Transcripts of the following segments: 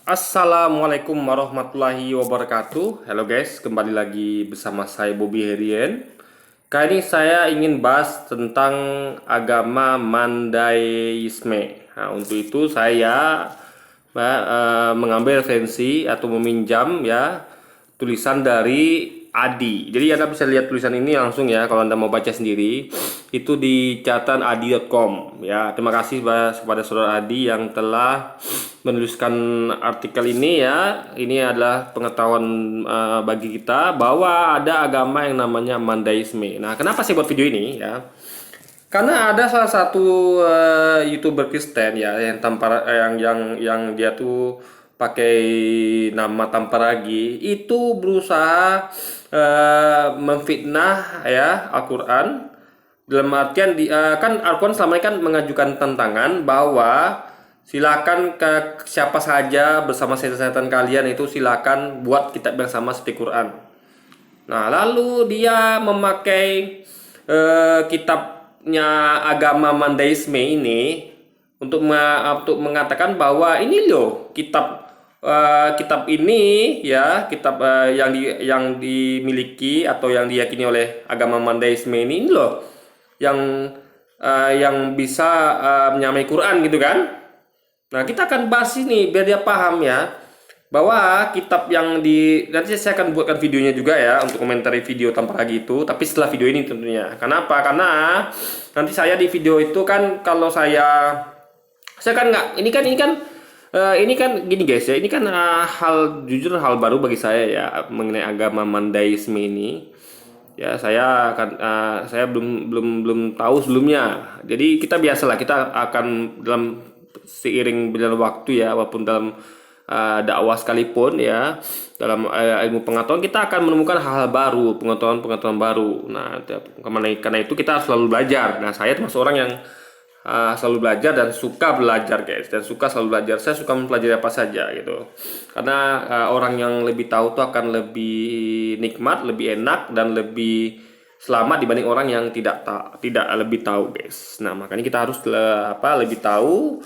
Assalamualaikum warahmatullahi wabarakatuh. Halo guys, kembali lagi bersama saya Bobby Herian. Kali ini saya ingin bahas tentang agama Mandaisme. Nah, untuk itu saya mengambil referensi atau meminjam ya tulisan dari Adi. Jadi Anda bisa lihat tulisan ini langsung ya kalau Anda mau baca sendiri. Itu di catatan adi.com ya. Terima kasih kepada saudara Adi yang telah menuliskan artikel ini ya. Ini adalah pengetahuan bagi kita bahwa ada agama yang namanya Mandaisme. Nah, kenapa saya buat video ini ya? Karena ada salah satu YouTuber Kristen ya yang yang dia tuh pakai nama Tamparagi itu berusaha memfitnah ya Al-Qur'an dalam artian kan Al-Quran selama ini kan mengajukan tantangan bahwa silakan ke siapa saja bersama setan-setan kalian itu silakan buat kitab yang sama seperti Quran. Nah, lalu dia memakai kitabnya agama Mandaisme ini untuk mengatakan bahwa ini loh kitab ini ya kitab yang dimiliki atau yang diyakini oleh agama Mandaisme ini loh yang bisa menyamai Quran gitu kan. Nah, kita akan bahas ini biar dia paham ya bahwa kitab yang di nanti saya akan buatkan videonya juga ya untuk komentari video tanpa lagi itu, tapi setelah video ini tentunya. Kenapa? Karena nanti saya di video itu kan kalau saya kan nggak ini kan gini guys ya, ini kan jujur hal baru bagi saya ya mengenai agama Mandaisme ini. Ya, saya belum tahu sebelumnya. Jadi kita biasalah kita akan dalam seiring berjalan waktu ya, walaupun dalam dakwah sekalipun ya, dalam ilmu pengetahuan kita akan menemukan hal-hal baru, pengetahuan-pengetahuan baru. Nah, karena itu kita harus selalu belajar. Nah, saya termasuk orang yang selalu belajar dan suka belajar guys, dan suka selalu belajar. Saya suka mempelajari apa saja gitu, karena orang yang lebih tahu tuh akan lebih nikmat, lebih enak, dan lebih selamat dibanding orang yang tidak lebih tahu guys. Nah, makanya kita harus lebih tahu,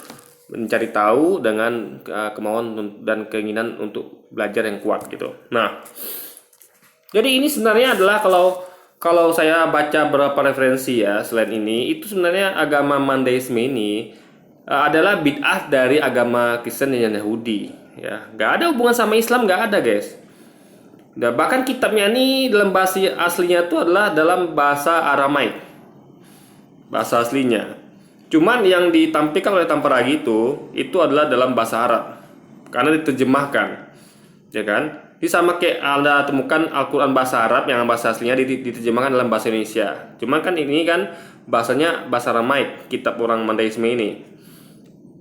mencari tahu dengan kemauan dan keinginan untuk belajar yang kuat gitu. Nah, jadi ini sebenarnya adalah kalau saya baca beberapa referensi ya selain ini, itu sebenarnya agama Mandaisme ini adalah bid'ah dari agama Kristen dan Yahudi ya. Nggak ada hubungan sama Islam, nggak ada guys. Dan bahkan kitabnya ini dalam bahasa aslinya itu adalah dalam bahasa Aramaik, bahasa aslinya. Cuman yang ditampilkan oleh Tamparagi itu adalah dalam bahasa Arab karena diterjemahkan, ya kan? Ini sama kayak Anda temukan Al-Quran bahasa Arab yang bahasa aslinya diterjemahkan dalam bahasa Indonesia. Cuman kan ini kan bahasanya bahasa Aramaik, kitab orang Mandaisme ini.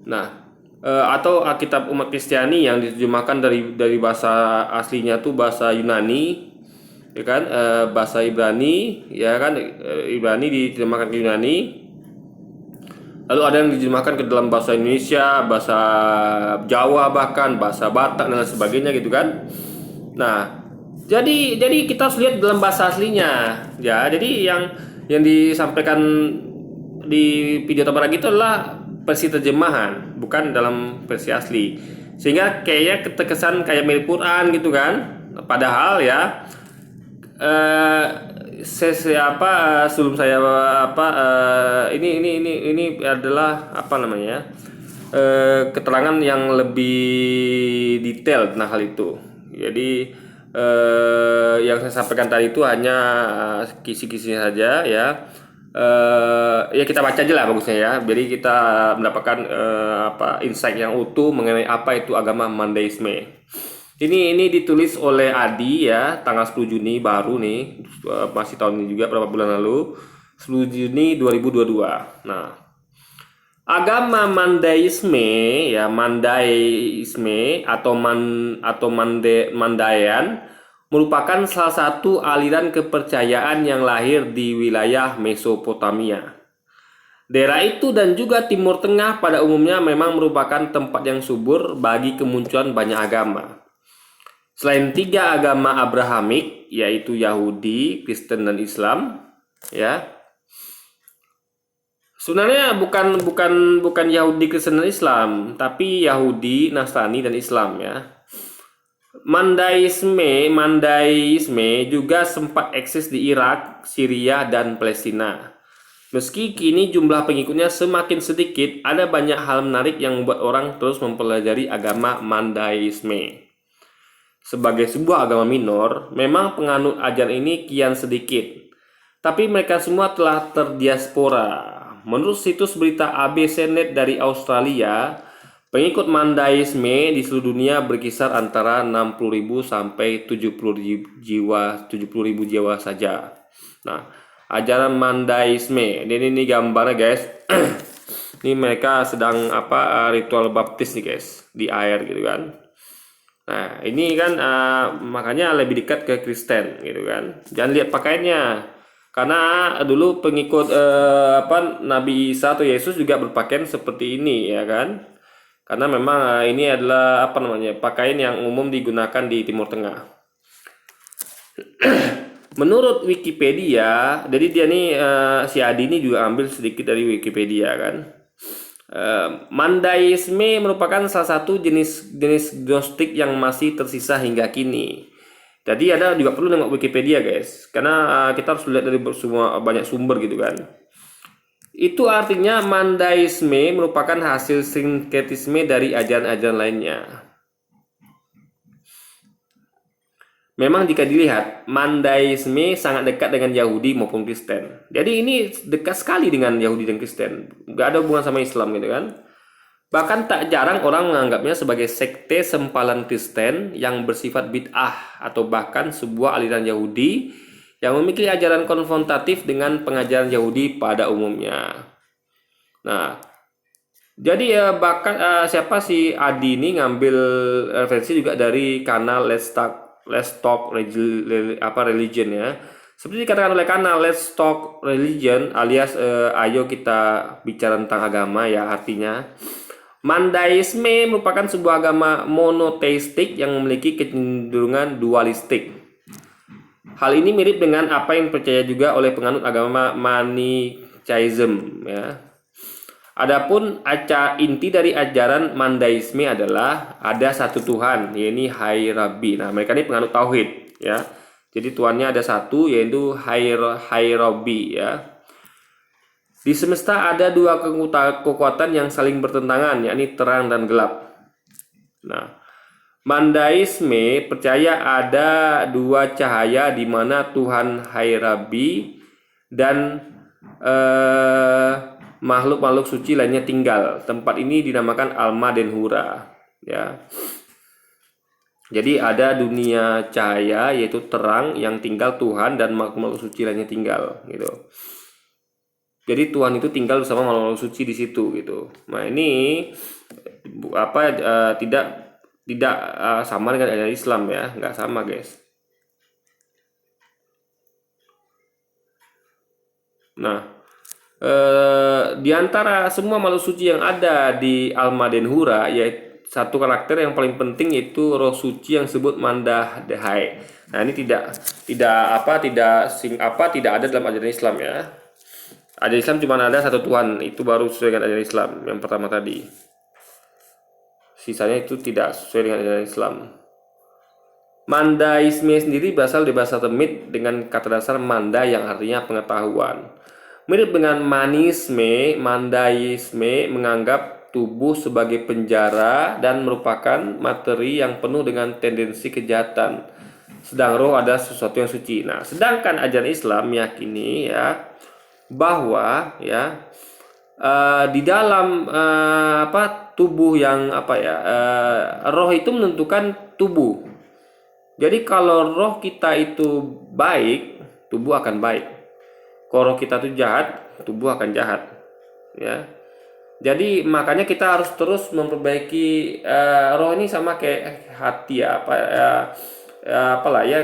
Nah, atau kitab umat Kristiani yang diterjemahkan dari bahasa aslinya tuh bahasa Yunani, ya kan? Bahasa Ibrani, ya kan? Ibrani diterjemahkan ke Yunani. Lalu ada yang diterjemahkan ke dalam bahasa Indonesia, bahasa Jawa, bahkan bahasa Batak dan lain sebagainya gitu kan. Nah, jadi kita harus lihat dalam bahasa aslinya ya. Jadi yang disampaikan di video Tabarak itu adalah versi terjemahan, bukan dalam versi asli. Sehingga kayaknya terkesan kayak mirip Quran gitu kan. Padahal ya sebelum saya ini adalah apa namanya? Keterangan yang lebih detail tentang hal itu. Jadi yang saya sampaikan tadi itu hanya kisi-kisinya saja ya. Ya kita baca aja lah bagusnya ya. Jadi kita mendapatkan insight yang utuh mengenai apa itu agama Mandaisme. Ini ditulis oleh Adi ya, tanggal 10 Juni baru nih, masih tahun ini juga, berapa bulan lalu, 10 Juni 2022. Nah, agama Mandaisme ya, Mandaisme atau Mandaean merupakan salah satu aliran kepercayaan yang lahir di wilayah Mesopotamia. Daerah itu dan juga Timur Tengah pada umumnya memang merupakan tempat yang subur bagi kemunculan banyak agama. Selain tiga agama Abrahamik, yaitu Yahudi, Kristen, dan Islam, ya, Sebenarnya bukan Yahudi, Kristen dan Islam, tapi Yahudi, Nasrani dan Islam ya. Mandaisme juga sempat eksis di Irak, Syria dan Palestina. Meski kini jumlah pengikutnya semakin sedikit, ada banyak hal menarik yang membuat orang terus mempelajari agama Mandaisme. Sebagai sebuah agama minor, memang penganut ajaran ini kian sedikit, tapi mereka semua telah terdiaspora. Menurut situs berita ABC Net dari Australia, pengikut Mandaisme di seluruh dunia berkisar antara 60.000 sampai 70.000 jiwa saja. Nah, ajaran Mandaisme, ini gambarnya guys. Ini mereka sedang ritual baptis nih guys, di air gitu kan. Nah, ini kan makanya lebih dekat ke Kristen gitu kan. Jangan lihat pakaiannya. Karena dulu pengikut Nabi Isa atau Yesus juga berpakaian seperti ini ya kan. Karena memang ini adalah pakaian yang umum digunakan di Timur Tengah. Menurut Wikipedia, jadi dia nih si Adi ini juga ambil sedikit dari Wikipedia kan. Mandaisme merupakan salah satu jenis gnostik yang masih tersisa hingga kini. Jadi ada juga perlu nengok Wikipedia guys, karena kita harus lihat dari semua banyak sumber gitu kan. Itu artinya Mandaisme merupakan hasil sinkretisme dari ajaran-ajaran lainnya. Memang jika dilihat, Mandaisme sangat dekat dengan Yahudi maupun Kristen. Jadi ini dekat sekali dengan Yahudi dan Kristen. Gak ada hubungan sama Islam gitu kan. Bahkan tak jarang orang menganggapnya sebagai sekte sempalan Kristen yang bersifat bid'ah atau bahkan sebuah aliran Yahudi yang memiliki ajaran konfrontatif dengan pengajaran Yahudi pada umumnya. Nah, jadi siapa si Adi ini ngambil referensi juga dari kanal Let's Talk Religion ya. Seperti dikatakan oleh kanal Let's Talk Religion alias ayo kita bicara tentang agama ya, artinya Mandaisme merupakan sebuah agama monoteistik yang memiliki kecenderungan dualistik. Hal ini mirip dengan apa yang percaya juga oleh penganut agama Manichaeism ya. Adapun inti dari ajaran Mandaisme adalah ada satu Tuhan, yaitu Hai Rabbi. Nah, mereka ini penganut tauhid ya. Jadi Tuhannya ada satu, yaitu Hai Rabbi ya. Di semesta ada dua kekuatan yang saling bertentangan, yakni terang dan gelap. Nah, Mandaisme percaya ada dua cahaya di mana Tuhan Hai Rabbi dan makhluk-makhluk suci lainnya tinggal. Tempat ini dinamakan Alma dan Hura ya. Jadi ada dunia cahaya yaitu terang yang tinggal Tuhan dan makhluk-makhluk suci lainnya tinggal gitu. Jadi Tuhan itu tinggal bersama makhluk suci di situ gitu. Nah, ini tidak sama dengan ajaran Islam ya, nggak sama guys. Nah, di antara semua makhluk suci yang ada di Alma dan Hura, yaitu satu karakter yang paling penting yaitu roh suci yang disebut Manda Dehai. Nah, ini tidak ada dalam ajaran Islam ya. Ajaran Islam cuma ada satu Tuhan, itu baru sesuai dengan ajaran Islam yang pertama tadi. Sisanya itu tidak sesuai dengan ajaran Islam. Mandaisme sendiri berasal dari bahasa Semit dengan kata dasar manda yang artinya pengetahuan. Mirip dengan manisme, Mandaisme menganggap tubuh sebagai penjara dan merupakan materi yang penuh dengan tendensi kejahatan. Sedang roh ada sesuatu yang suci. Nah, sedangkan ajaran Islam meyakini ya bahwa ya di dalam tubuh yang roh itu menentukan tubuh. Jadi kalau roh kita itu baik, tubuh akan baik. Kalau roh kita itu jahat, tubuh akan jahat. Ya. Jadi makanya kita harus terus memperbaiki roh ini sama kayak hati ya,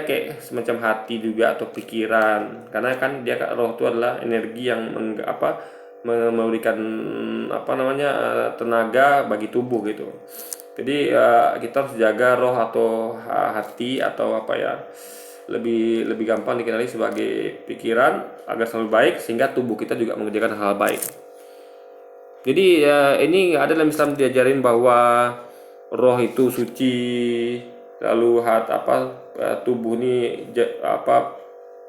kayak semacam hati juga atau pikiran. Karena kan dia roh itu adalah energi yang memberikan tenaga bagi tubuh gitu. Jadi kita harus jaga roh atau hati atau lebih gampang dikenali sebagai pikiran agar selalu baik, sehingga tubuh kita juga mengerjakan hal baik. Jadi ini ada dalam Islam diajarin bahwa roh itu suci, lalu tubuh ini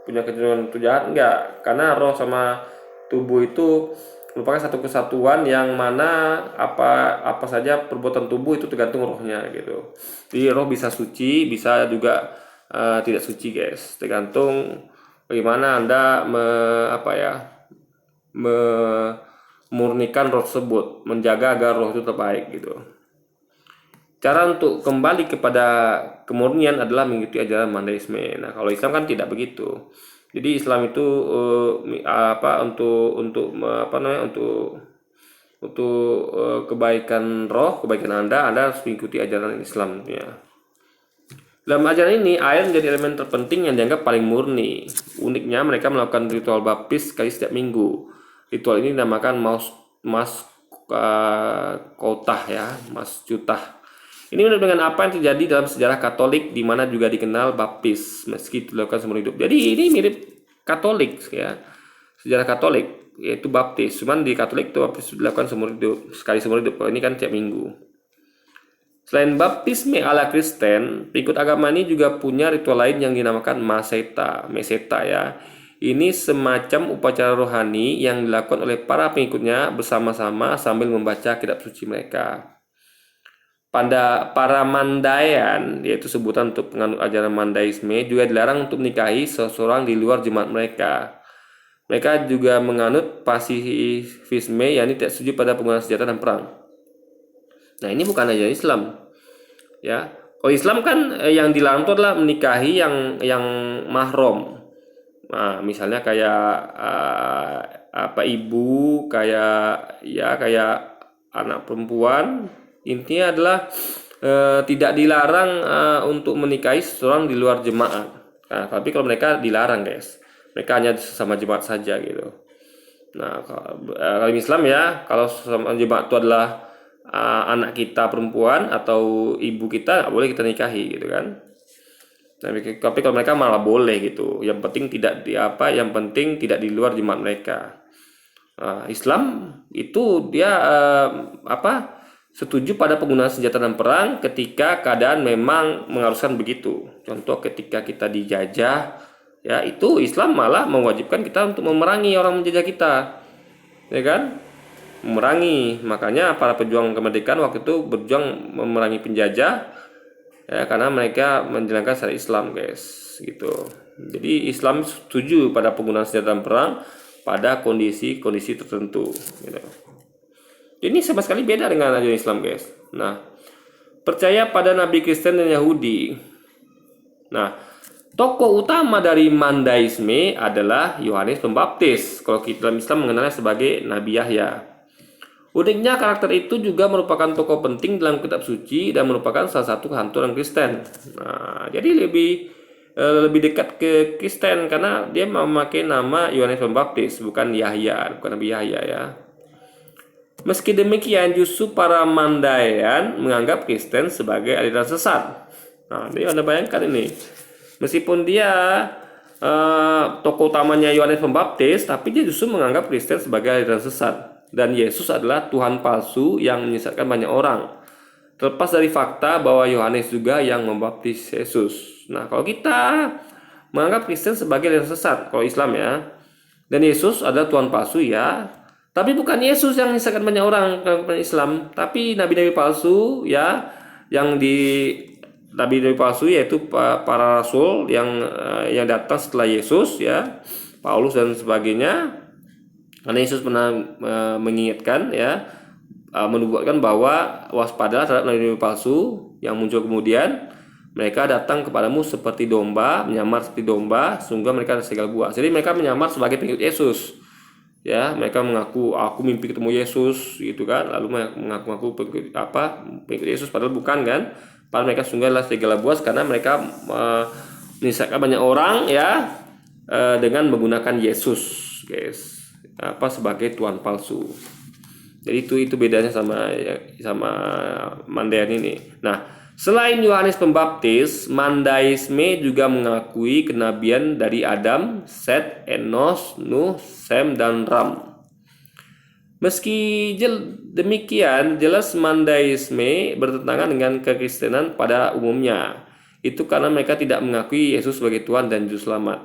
punya kecenderungan untuk jahat, enggak, karena roh sama tubuh itu merupakan satu kesatuan yang mana apa saja perbuatan tubuh itu tergantung rohnya gitu. Jadi roh bisa suci, bisa juga tidak suci guys, tergantung bagaimana Anda memurnikan roh tersebut, menjaga agar roh itu terbaik gitu. Cara untuk kembali kepada kemurnian adalah mengikuti ajaran Mandaisme. Nah, kalau Islam kan tidak begitu. Jadi Islam itu untuk kebaikan roh, kebaikan Anda harus mengikuti ajaran Islam ya. Dalam ajaran ini, air menjadi elemen terpenting yang dianggap paling murni. Uniknya, mereka melakukan ritual baptis sekali setiap minggu. Ritual ini dinamakan mas kotah ya, mas jutah. Ini mirip dengan apa yang terjadi dalam sejarah Katolik, di mana juga dikenal baptis meski dilakukan seumur hidup. Jadi ini mirip Katolik ya, sejarah Katolik yaitu baptis. Cuman di Katolik itu baptis dilakukan sekali seumur hidup. Kalau ini kan tiap minggu. Selain baptisme ala Kristen, pengikut agama ini juga punya ritual lain yang dinamakan meseta ya. Ini semacam upacara rohani yang dilakukan oleh para pengikutnya bersama-sama sambil membaca kitab suci mereka. Pada para Mandaean, yaitu sebutan untuk penganut ajaran Mandaisme, juga dilarang untuk menikahi seseorang di luar jemaat mereka. Mereka juga menganut pasifisme, yakni tidak setuju pada penggunaan senjata dan perang. Nah, ini bukan ajaran Islam ya. Kalau Islam kan yang dilarang itu adalah menikahi yang mahram. Nah, misalnya kayak ibu, kayak anak perempuan. Intinya adalah tidak dilarang untuk menikahi seseorang di luar jemaat. Nah, tapi kalau mereka dilarang guys, mereka hanya sesama jemaat saja gitu. Nah, kalau Islam ya, kalau sesama jemaat itu adalah anak kita perempuan atau ibu kita, nggak boleh kita nikahi gitu kan. Tapi kalau mereka malah boleh gitu. Yang penting tidak di luar jemaat mereka. Islam itu dia setuju pada penggunaan senjata dan perang ketika keadaan memang mengharuskan begitu. Contoh ketika kita dijajah, ya itu Islam malah mewajibkan kita untuk memerangi orang menjajah kita, ya kan? Memerangi. Makanya para pejuang kemerdekaan waktu itu berjuang memerangi penjajah ya, karena mereka menjalankan syariat Islam guys gitu. Jadi Islam setuju pada penggunaan senjata dan perang pada kondisi-kondisi tertentu gitu. Ini sama sekali beda dengan ajaran Islam guys. Nah, percaya pada nabi Kristen dan Yahudi. Nah, tokoh utama dari Mandaisme adalah Yohanes Pembaptis. Kalau kita dalam Islam mengenalnya sebagai Nabi Yahya. Uniknya karakter itu juga merupakan tokoh penting dalam kitab suci dan merupakan salah satu hantu orang Kristen. Nah, jadi lebih dekat ke Kristen karena dia memakai nama Yohanes Pembaptis, bukan Nabi Yahya ya. Meski demikian, justru para Mandaean menganggap Kristen sebagai aliran sesat. Nah, ini Anda bayangkan ini. Meskipun dia tokoh utamanya Yohanes Pembaptis, tapi dia justru menganggap Kristen sebagai aliran sesat. Dan Yesus adalah Tuhan palsu yang menyesatkan banyak orang. Terlepas dari fakta bahwa Yohanes juga yang membaptis Yesus. Nah, kalau kita menganggap Kristen sebagai aliran sesat, kalau Islam ya, dan Yesus adalah Tuhan palsu ya, tapi bukan Yesus yang menyesatkan banyak orang dalam Islam, tapi nabi-nabi palsu ya, nabi-nabi palsu yaitu para rasul yang datang setelah Yesus ya, Paulus dan sebagainya. Karena Yesus pernah mengingatkan ya, menubuatkan bahwa waspadalah terhadap nabi-nabi palsu yang muncul kemudian. Mereka datang kepadamu seperti domba, menyamar seperti domba, sehingga mereka ada segala buah. Jadi mereka menyamar sebagai pengikut Yesus. Ya, mereka mengaku aku mimpi ketemu Yesus gitu kan, lalu mengaku pengikut Yesus, padahal bukan kan. Padahal mereka sungguhlah segala buas karena mereka menyesatkan banyak orang ya dengan menggunakan Yesus guys sebagai tuhan palsu. Jadi itu bedanya sama Mandaean ini. Nah, selain Yohanes Pembaptis, Mandaisme juga mengakui kenabian dari Adam, Set, Enos, Nuh, Sem, dan Ram. Meski demikian, jelas Mandaisme bertentangan dengan kekristenan pada umumnya. Itu karena mereka tidak mengakui Yesus sebagai Tuhan dan Juru Selamat.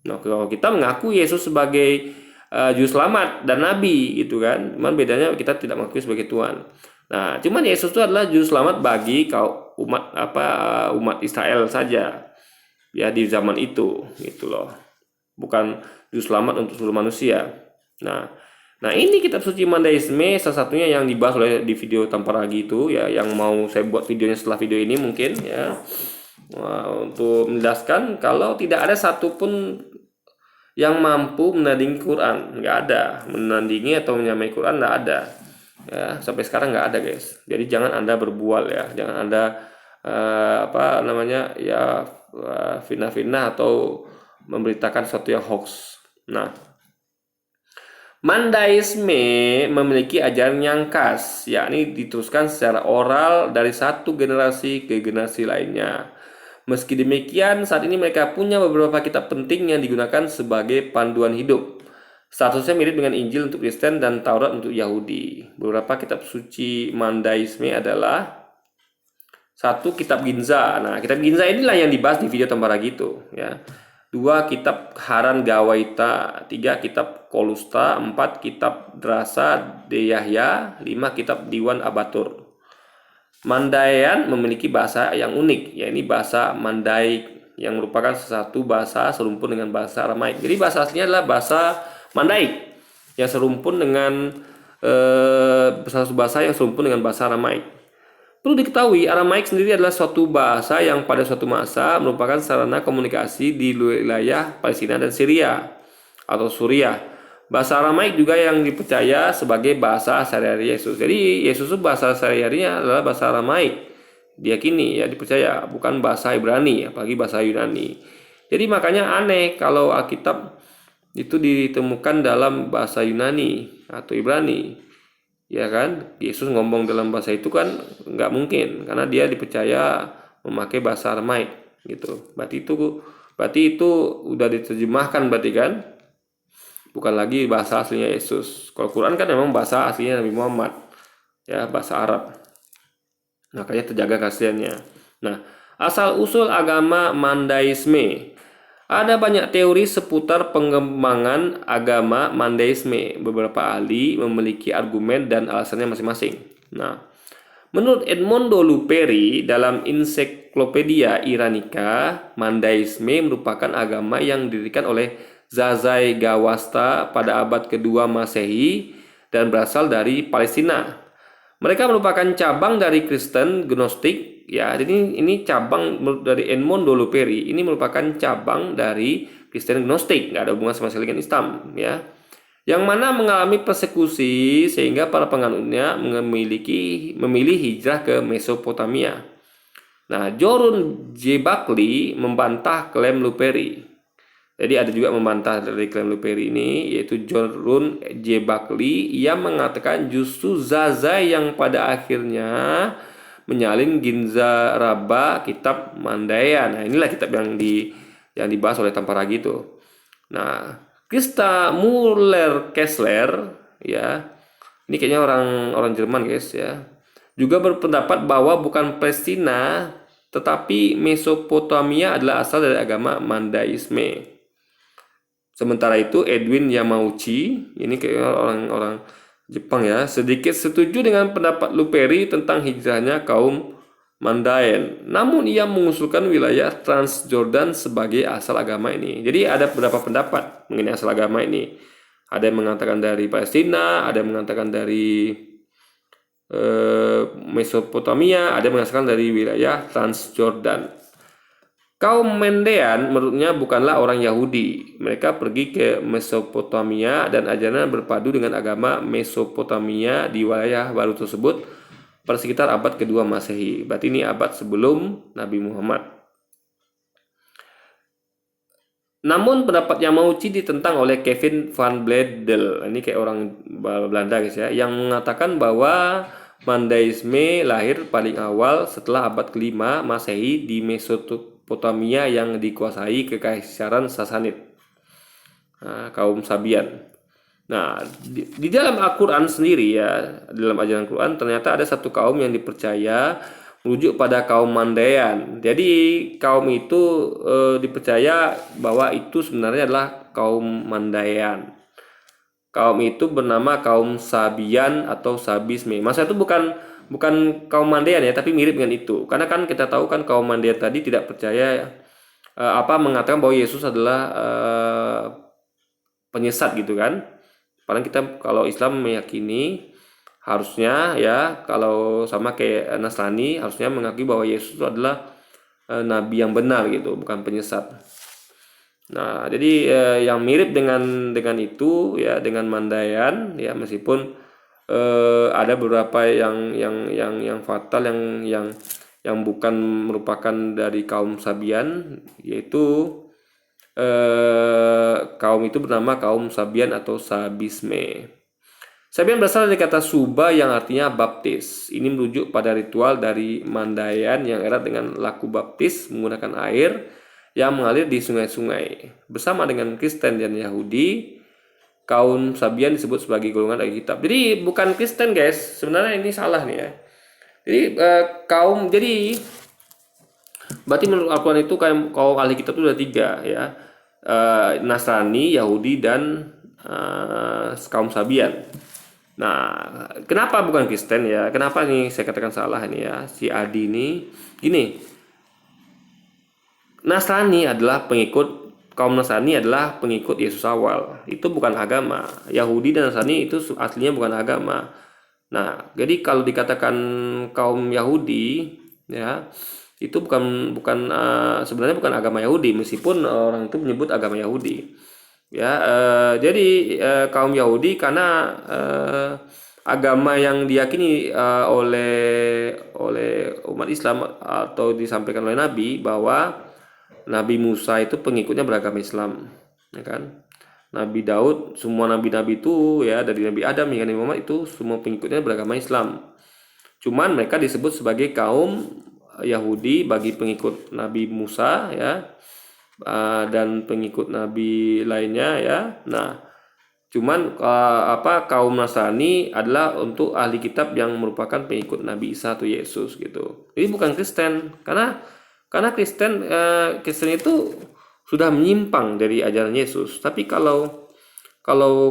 Nah, kalau kita mengaku Yesus sebagai Juru Selamat dan Nabi, gitu kan. Cuman bedanya kita tidak mengakui sebagai Tuhan. Nah, cuman Yesus itu adalah Juru Selamat bagi umat Israel saja, ya di zaman itu, gitu loh. Bukan Juru Selamat untuk seluruh manusia. Nah, ini kitab suci Mandaisme salah satunya yang dibahas oleh di video Tamparagi itu ya, yang mau saya buat videonya setelah video ini mungkin ya. Untuk menjelaskan kalau tidak ada satupun yang mampu menandingi Quran, nggak ada, menandingi atau menyamai Quran nggak ada ya, sampai sekarang nggak ada guys. Jadi jangan Anda berbual ya, jangan Anda fitnah-fitnah atau memberitakan sesuatu yang hoax. Nah, Mandaisme memiliki ajaran yang khas, yakni diteruskan secara oral dari satu generasi ke generasi lainnya. Meski demikian, saat ini mereka punya beberapa kitab penting yang digunakan sebagai panduan hidup. Statusnya mirip dengan Injil untuk Kristen dan Taurat untuk Yahudi. Beberapa kitab suci Mandaisme adalah: satu, kitab Ginza. Nah, kitab Ginza inilah yang dibahas di video Tamparagi itu ya. 2, kitab Haran Gawaita. 3, kitab Kolusta. 4, kitab Drasa de Yahya. 5, kitab Diwan Abatur. Mandaean memiliki bahasa yang unik, yakni bahasa Mandaik yang merupakan satu bahasa serumpun dengan bahasa Aramaik. Jadi bahasa aslinya adalah bahasa Mandaik yang serumpun dengan bahasa yang serumpun dengan bahasa Aramaik. Perlu diketahui, Aramaik sendiri adalah suatu bahasa yang pada suatu masa merupakan sarana komunikasi di wilayah Palestina dan Syria atau Suriah. Bahasa Aramaik juga yang dipercaya sebagai bahasa sehari-hari Yesus. Jadi Yesus itu bahasa sehari-harinya adalah bahasa Aramaik. Diyakini ya, dipercaya, bukan bahasa Ibrani, apalagi bahasa Yunani. Jadi makanya aneh kalau Alkitab itu ditemukan dalam bahasa Yunani atau Ibrani. Ya kan, Yesus ngomong dalam bahasa itu kan nggak mungkin, karena dia dipercaya memakai bahasa Aramaik gitu. Berarti itu udah diterjemahkan berarti kan, bukan lagi bahasa aslinya Yesus. Kalau Quran kan memang bahasa aslinya Nabi Muhammad ya, bahasa Arab, makanya terjaga keasliannya. Nah, asal usul agama Mandaisme. Ada banyak teori seputar pengembangan agama Mandaisme. Beberapa ahli memiliki argumen dan alasannya masing-masing. Nah, menurut Edmondo Luperi dalam Encyclopedia Iranica, Mandaisme merupakan agama yang didirikan oleh Zazai Gawasta pada abad kedua Masehi dan berasal dari Palestina. Mereka merupakan cabang dari Kristen Gnostik ya. Jadi ini cabang dari Edmondo Luperi. Ini merupakan cabang dari Kristen Gnostik, nggak ada hubungan sama sekali dengan Islam ya. Yang mana mengalami persekusi sehingga para penganutnya memilih hijrah ke Mesopotamia. Nah, Jorun J. Buckley membantah klaim Luperi. Jadi ada juga membantah dari klaim Luperi ini, yaitu Jorun J. Buckley. Ia mengatakan justru Zazai yang pada akhirnya menyalin Ginza Rabba kitab Mandaya. Nah, inilah kitab yang dibahas oleh Tamparagi itu. Nah, Krista Muller Kessler ya, ini kayaknya orang Jerman guys ya, juga berpendapat bahwa bukan Palestina tetapi Mesopotamia adalah asal dari agama Mandaisme. Sementara itu Edwin Yamauchi, ini kayak orang Jepang ya, sedikit setuju dengan pendapat Luperi tentang hijrahnya kaum Mandaean. Namun ia mengusulkan wilayah Transjordan sebagai asal agama ini. Jadi ada beberapa pendapat mengenai asal agama ini. Ada yang mengatakan dari Palestina, ada yang mengatakan dari Mesopotamia, ada yang mengatakan dari wilayah Transjordan. Kaum Mandaean menurutnya bukanlah orang Yahudi. Mereka pergi ke Mesopotamia dan ajaran berpadu dengan agama Mesopotamia di wilayah baru tersebut pada sekitar abad kedua Masehi. Berarti ini abad sebelum Nabi Muhammad. Namun pendapat Yamauchi ditentang oleh Kevin van Bledel. Ini kayak orang Belanda guys ya, yang mengatakan bahwa Mandaisme lahir paling awal setelah abad kelima Masehi di Mesopotamia yang dikuasai Kekaisaran Sasanid, kaum Sabian. Nah, di dalam Al-Quran sendiri ya, dalam ajaran Quran ternyata ada satu kaum yang dipercaya merujuk pada kaum Mandaean. Jadi kaum itu dipercaya bahwa itu sebenarnya adalah kaum Mandaean. Kaum itu bernama kaum Sabian atau Sabisme. Masa itu bukan bukan kaum Mandaean ya, tapi mirip dengan itu. Karena kan kita tahu kan kaum Mandaean tadi tidak percaya mengatakan bahwa Yesus adalah penyesat gitu kan. Padahal kita kalau Islam meyakini harusnya ya, kalau sama kayak Nasrani harusnya mengakui bahwa Yesus itu adalah nabi yang benar gitu, bukan penyesat. Nah, jadi yang mirip dengan itu ya, dengan Mandaean ya, meskipun ada beberapa yang fatal, yang bukan merupakan dari kaum Sabian, yaitu kaum itu bernama kaum Sabian atau Sabisme. Sabian berasal dari kata suba yang artinya baptis. Ini merujuk pada ritual dari Mandaean yang erat dengan laku baptis menggunakan air yang mengalir di sungai-sungai. Bersama dengan Kristen dan Yahudi, kaum Sabian disebut sebagai golongan Alkitab. Jadi bukan Kristen guys, sebenarnya ini salah nih ya. Jadi berarti menurut Al-Quran itu kaum ahli kitab itu ada tiga ya. Nasrani, Yahudi, dan kaum Sabian. Nah, kenapa bukan Kristen ya? Kenapa nih saya katakan salah ini ya? Si Adi ini gini, kaum Nasrani adalah pengikut Yesus awal. Itu bukan agama. Yahudi dan Nasrani itu aslinya bukan agama. Nah, jadi kalau dikatakan kaum Yahudi ya, itu bukan sebenarnya bukan agama Yahudi, meskipun orang itu menyebut agama Yahudi. Ya, jadi kaum Yahudi karena agama yang diyakini oleh umat Islam atau disampaikan oleh Nabi, bahwa Nabi Musa itu pengikutnya beragama Islam, ya kan? Nabi Daud, semua nabi-nabi itu ya, dari Nabi Adam hingga Nabi Muhammad itu semua pengikutnya beragama Islam. Cuman mereka disebut sebagai kaum Yahudi bagi pengikut Nabi Musa ya, dan pengikut nabi lainnya ya. Nah, cuman kaum Nasrani adalah untuk ahli kitab yang merupakan pengikut Nabi Isa atau Yesus gitu. Ini bukan Kristen, karena Kristen itu sudah menyimpang dari ajaran Yesus. Tapi kalau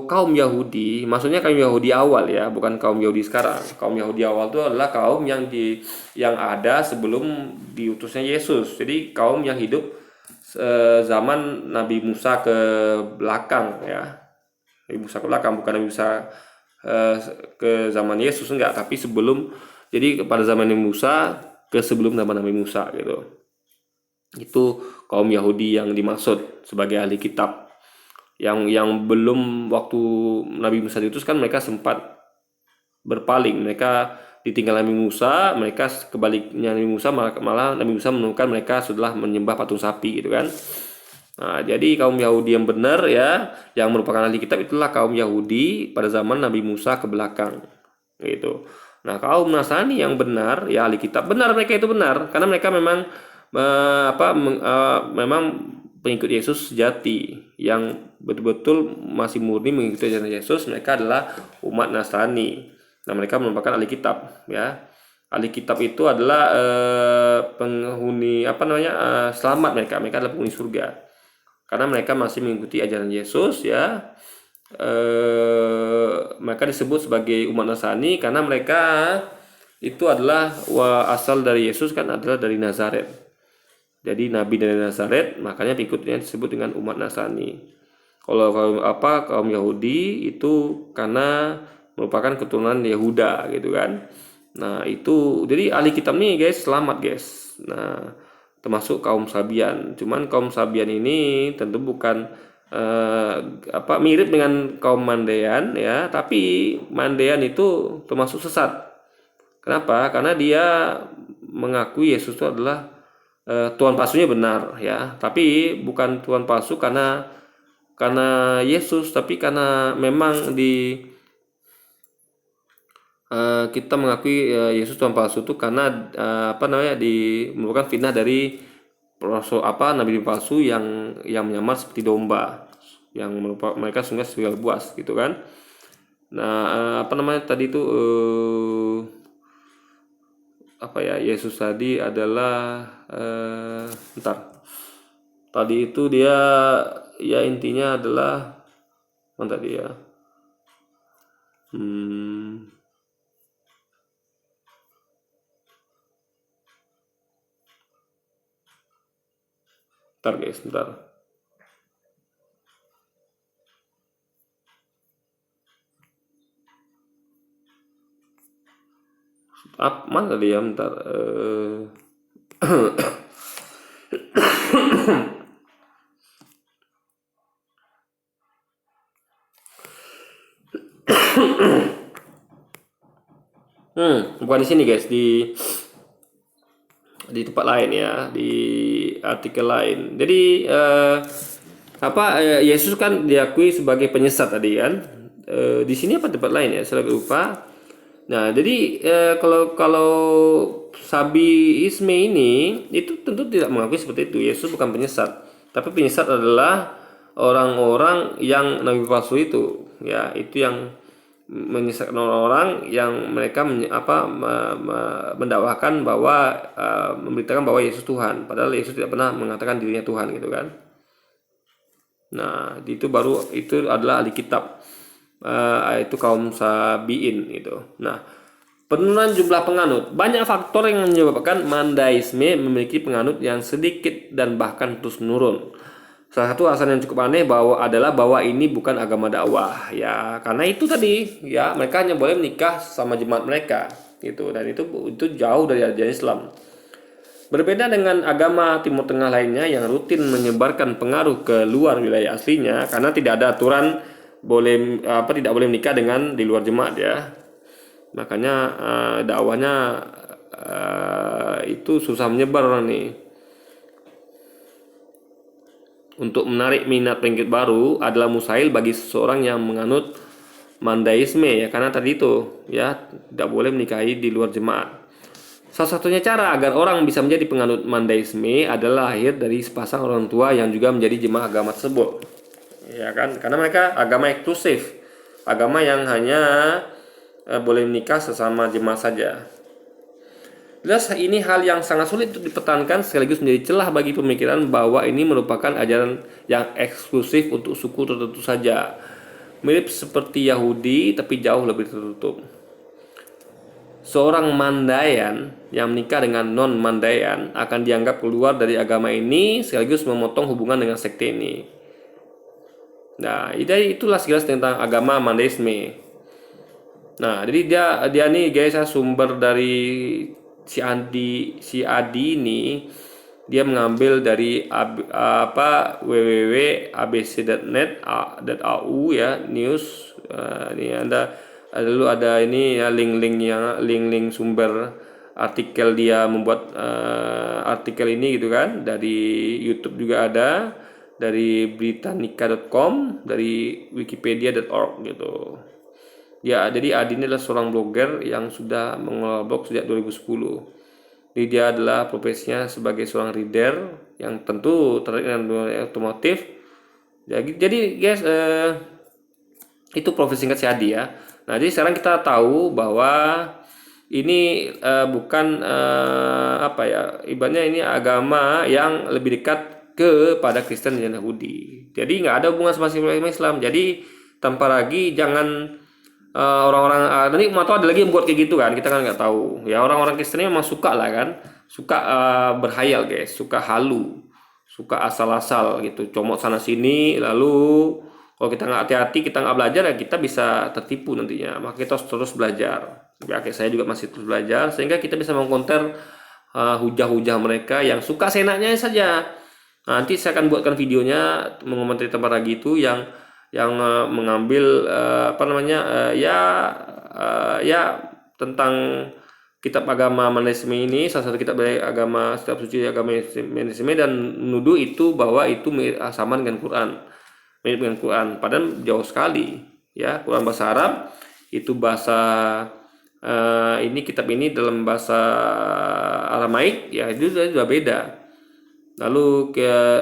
kaum Yahudi, maksudnya kaum Yahudi awal ya, bukan kaum Yahudi sekarang. Kaum Yahudi awal itu adalah kaum yang ada sebelum diutusnya Yesus. Jadi kaum yang hidup zaman Nabi Musa ke belakang ya. Nabi Musa ke belakang, bukan Nabi Musa ke zaman Yesus, enggak, tapi sebelum. Jadi pada zaman Nabi Musa ke sebelum zaman Nabi Musa gitu. Itu kaum Yahudi yang dimaksud sebagai ahli kitab. Yang belum waktu Nabi Musa diutus kan mereka sempat berpaling, mereka ditinggal Nabi Musa, mereka kebaliknya Nabi Musa, malah Nabi Musa menemukan mereka sudah menyembah patung sapi gitu kan. Nah, jadi kaum Yahudi yang benar ya, yang merupakan ahli kitab, itulah kaum Yahudi pada zaman Nabi Musa ke belakang gitu. Nah, kaum Nasrani yang benar ya, ahli kitab benar, mereka itu benar karena mereka memang memang pengikut Yesus sejati yang betul-betul masih murni mengikuti ajaran Yesus. Mereka adalah umat Nasrani. Nah, mereka merupakan ahli kitab ya. Ahli kitab itu adalah penghuni selamat, mereka adalah penghuni surga karena mereka masih mengikuti ajaran Yesus ya. Mereka disebut sebagai umat Nasrani karena mereka itu adalah asal dari Yesus kan, adalah dari Nazaret. Jadi nabi dari Nazaret, makanya pengikutnya disebut dengan umat Nasrani. Kalau kaum Yahudi itu karena merupakan keturunan Yehuda gitu kan. Nah, itu jadi ahli kitab nih guys, selamat guys. Nah, termasuk kaum Sabian. Cuman kaum Sabian ini tentu bukan mirip dengan kaum Mandaean ya, tapi Mandaean itu termasuk sesat. Kenapa? Karena dia mengakui Yesus itu adalah Tuhan palsunya, benar ya, tapi bukan Tuhan palsu karena Yesus, tapi karena memang kita mengakui Yesus Tuhan palsu itu karena merupakan fitnah dari nabi palsu yang menyamar seperti domba. yang merupakan mereka sungguh segala buas gitu kan. Nah, apa namanya tadi itu apa ya, Yesus tadi adalah bentar. Tadi itu dia ya intinya adalah mana tadi ya? Bentar guys, bentar. Mana tadi ya, bentar. Bukan di sini guys, di tempat lain ya, di artikel lain. Jadi Yesus kan diakui sebagai penyesat tadi kan. Di sini apa tempat lain ya? Saya lupa. Nah, jadi kalau Sabi Isme ini itu tentu tidak mengakui seperti itu. Yesus bukan penyesat, tapi penyesat adalah orang-orang yang nabi palsu itu. Ya, itu yang menyesatkan orang-orang yang mereka mendakwakan bahwa memberitakan bahwa Yesus Tuhan, padahal Yesus tidak pernah mengatakan dirinya Tuhan gitu kan. Nah, itu adalah ahli kitab, itu kaum Sabiin gitu. Nah, penurunan jumlah penganut, banyak faktor yang menyebabkan Mandaisme memiliki penganut yang sedikit dan bahkan terus menurun. Salah satu alasan yang cukup aneh adalah bahwa ini bukan agama dakwah ya, karena itu tadi ya, mereka hanya boleh menikah sama jemaat mereka gitu, dan itu jauh dari ajaran Islam. Berbeda dengan agama Timur Tengah lainnya yang rutin menyebarkan pengaruh ke luar wilayah aslinya, karena tidak ada aturan tidak boleh menikah dengan di luar jemaat ya. Makanya dakwahnya itu susah menyebar orang nih. Untuk menarik minat pengikut baru adalah mustahil bagi seseorang yang menganut Mandaisme ya, karena tadi itu ya, tidak boleh menikahi di luar jemaat. Salah satunya cara agar orang bisa menjadi penganut Mandaisme adalah lahir dari sepasang orang tua yang juga menjadi jemaah agama tersebut. Ya kan? Karena mereka agama eksklusif, agama yang hanya boleh menikah sesama jemaah saja. Jelas ini hal yang sangat sulit untuk dipertahankan, sekaligus menjadi celah bagi pemikiran bahwa ini merupakan ajaran yang eksklusif untuk suku tertentu saja. Mirip seperti Yahudi tapi jauh lebih tertutup. Seorang Mandaean yang menikah dengan non-Mandaean akan dianggap keluar dari agama ini, sekaligus memotong hubungan dengan sekte ini. Nah, itulah sekilas tentang agama Mandaisme. Nah, jadi dia nih guys, sumber dari si Adi ini, dia mengambil dari www.abc.net.au ya, news. Ini ada ini ya, link sumber artikel, dia membuat artikel ini gitu kan, dari YouTube juga ada, dari britannica.com, dari wikipedia.org gitu. Ya, jadi Adi ini adalah seorang blogger yang sudah mengelola blog sejak 2010. Jadi dia adalah profesinya sebagai seorang reader yang tentu terkait dengan dunia otomotif. Jadi guys, itu profesi singkat si Adi ya. Nah, jadi sekarang kita tahu bahwa ini bukan ibaratnya ini agama yang lebih dekat kepada Kristen dan Yahudi. Jadi nggak ada hubungan sama Islam. Jadi tanpa lagi jangan orang-orang nanti mau tahu ada lagi yang buat kayak gitu kan, kita kan nggak tahu ya. Orang-orang Kristen memang suka lah kan, suka berhayal guys, suka halu, suka asal-asal gitu, comot sana sini. Lalu kalau kita nggak hati-hati, kita nggak belajar ya, kita bisa tertipu nantinya. Maka kita harus terus belajar ya, kayak saya juga masih terus belajar, sehingga kita bisa mengkonter hujah-hujah mereka yang suka senaknya saja. Nanti saya akan buatkan videonya mengomentari tempat lagi itu yang mengambil tentang kitab agama Mandaisme ini, salah satu kitab agama kitab suci agama Mandaisme, dan menuduh itu bahwa itu sama dengan Quran, mirip dengan Quran, padahal jauh sekali ya. Quran bahasa Arab, itu bahasa ini kitab ini dalam bahasa Aramaik ya, itu sudah beda. Lalu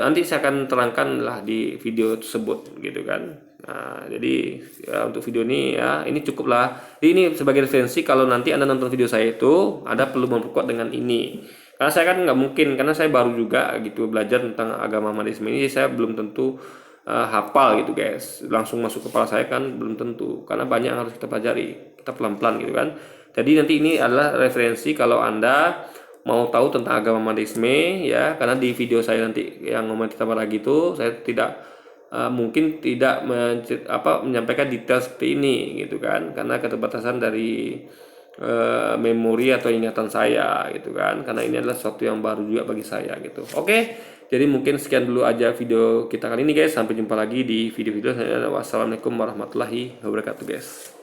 nanti saya akan terangkan lah di video tersebut gitu kan. Nah, jadi ya, untuk video ini ya ini cukup lah. Ini sebagai referensi kalau nanti Anda nonton video saya itu ada perlu memperkuat dengan ini. Karena saya kan nggak mungkin, karena saya baru juga gitu belajar tentang agama Madisme ini, saya belum tentu hafal gitu guys. Langsung masuk kepala saya kan belum tentu, karena banyak yang harus kita pelajari. Kita pelan-pelan gitu kan. Jadi nanti ini adalah referensi kalau Anda mau tahu tentang agama Madisme ya, karena di video saya nanti yang ngomong tambah lagi itu saya tidak mungkin tidak menyampaikan detail seperti ini gitu kan, karena keterbatasan dari memori atau ingatan saya gitu kan, karena ini adalah sesuatu yang baru juga bagi saya gitu. Oke, jadi mungkin sekian dulu aja video kita kali ini guys, sampai jumpa lagi di video-video selanjutnya. Wassalamualaikum warahmatullahi wabarakatuh guys.